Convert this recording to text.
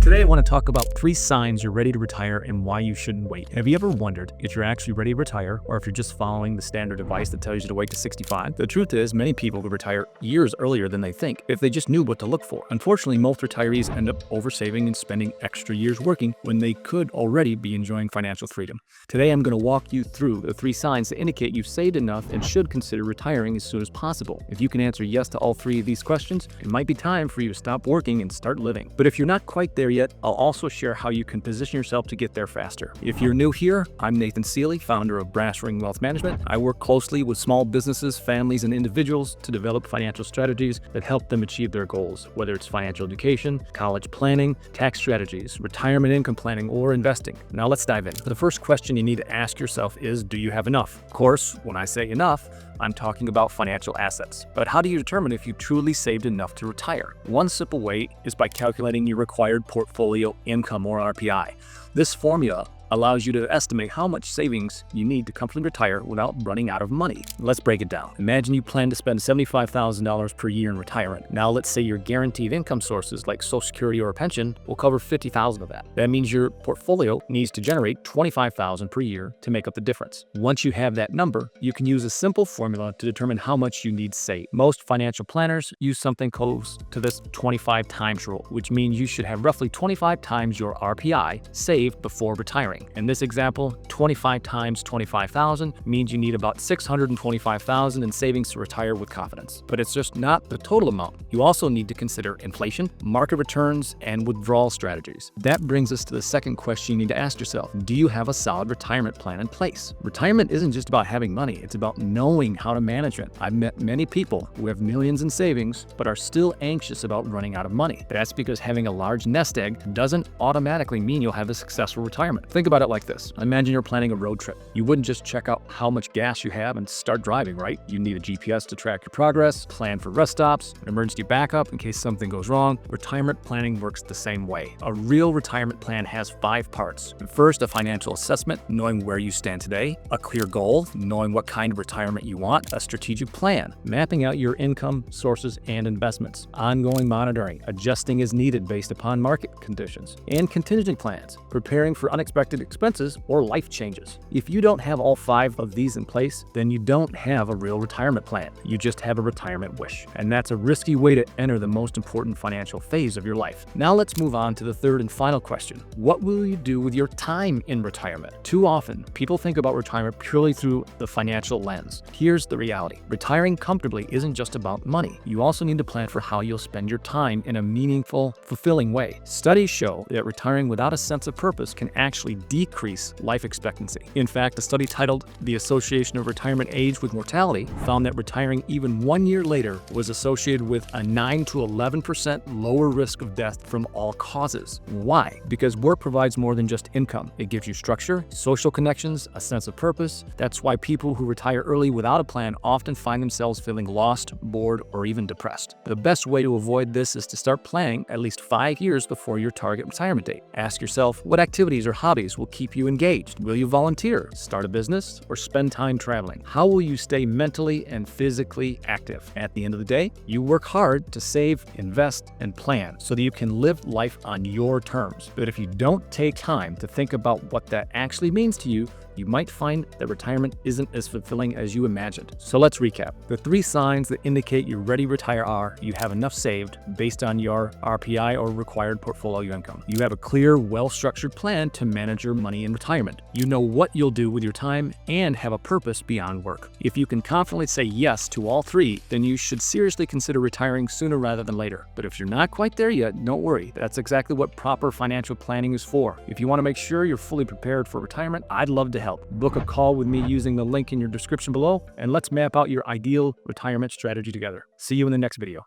Today I want to talk about 3 signs you're ready to retire and why you shouldn't wait. Have you ever wondered if you're actually ready to retire or if you're just following the standard advice that tells you to wait to 65? The truth is, many people will retire years earlier than they think if they just knew what to look for. Unfortunately, most retirees end up oversaving and spending extra years working when they could already be enjoying financial freedom. Today I'm going to walk you through the 3 signs that indicate you've saved enough and should consider retiring as soon as possible. If you can answer yes to all 3 of these questions, it might be time for you to stop working and start living. But if you're not quite there yet, I'll also share how you can position yourself to get there faster. If you're new here, I'm Nathan Sealey, founder of Brass Ring Wealth Management. I work closely with small businesses, families, and individuals to develop financial strategies that help them achieve their goals, whether it's financial education, college planning, tax strategies, retirement income planning, or investing. Now let's dive in. The first question you need to ask yourself is, do you have enough? Of course, when I say enough, I'm talking about financial assets. But how do you determine if you truly saved enough to retire? One simple way is by calculating your required portfolio income, or RPI. This formula allows you to estimate how much savings you need to comfortably retire without running out of money. Let's break it down. Imagine you plan to spend $75,000 per year in retirement. Now let's say your guaranteed income sources like Social Security or a pension will cover $50,000 of that. That means your portfolio needs to generate $25,000 per year to make up the difference. Once you have that number, you can use a simple formula to determine how much you need saved. Most financial planners use something close to this 25 times rule, which means you should have roughly 25 times your RPI saved before retiring. In this example, 25 times 25,000 means you need about 625,000 in savings to retire with confidence. But it's just not the total amount. You also need to consider inflation, market returns, and withdrawal strategies. That brings us to the second question you need to ask yourself. Do you have a solid retirement plan in place? Retirement isn't just about having money, it's about knowing how to manage it. I've met many people who have millions in savings but are still anxious about running out of money. That's because having a large nest egg doesn't automatically mean you'll have a successful retirement. Think about it like this. Imagine you're planning a road trip. You wouldn't just check out how much gas you have and start driving, right? You need a GPS to track your progress, plan for rest stops, an emergency backup in case something goes wrong. Retirement planning works the same way. A real retirement plan has 5 parts. First, a financial assessment, knowing where you stand today. A clear goal, knowing what kind of retirement you want. A strategic plan, mapping out your income, sources, and investments. Ongoing monitoring, adjusting as needed based upon market conditions. And contingency plans, preparing for unexpected expenses or life changes. If you don't have all 5 of these in place, then you don't have a real retirement plan. You just have a retirement wish. And that's a risky way to enter the most important financial phase of your life. Now let's move on to the third and final question. What will you do with your time in retirement? Too often, people think about retirement purely through the financial lens. Here's the reality. Retiring comfortably isn't just about money. You also need to plan for how you'll spend your time in a meaningful, fulfilling way. Studies show that retiring without a sense of purpose can actually decrease life expectancy. In fact, a study titled "The Association of Retirement Age with Mortality" found that retiring even 1 year later was associated with a 9 to 11% lower risk of death from all causes. Why? Because work provides more than just income. It gives you structure, social connections, a sense of purpose. That's why people who retire early without a plan often find themselves feeling lost, bored, or even depressed. The best way to avoid this is to start planning at least 5 years before your target retirement date. Ask yourself, what activities or hobbies will keep you engaged? Will you volunteer, start a business, or spend time traveling? How will you stay mentally and physically active? At the end of the day, you work hard to save, invest, and plan so that you can live life on your terms. But if you don't take time to think about what that actually means to you, you might find that retirement isn't as fulfilling as you imagined. So let's recap. The 3 signs that indicate you're ready to retire are: you have enough saved based on your RPI or required portfolio income. You have a clear, well-structured plan to manage your money in retirement. You know what you'll do with your time and have a purpose beyond work. If you can confidently say yes to all 3, then you should seriously consider retiring sooner rather than later. But if you're not quite there yet, don't worry. That's exactly what proper financial planning is for. If you want to make sure you're fully prepared for retirement, I'd love to help. Book a call with me using the link in your description below, and let's map out your ideal retirement strategy together. See you in the next video.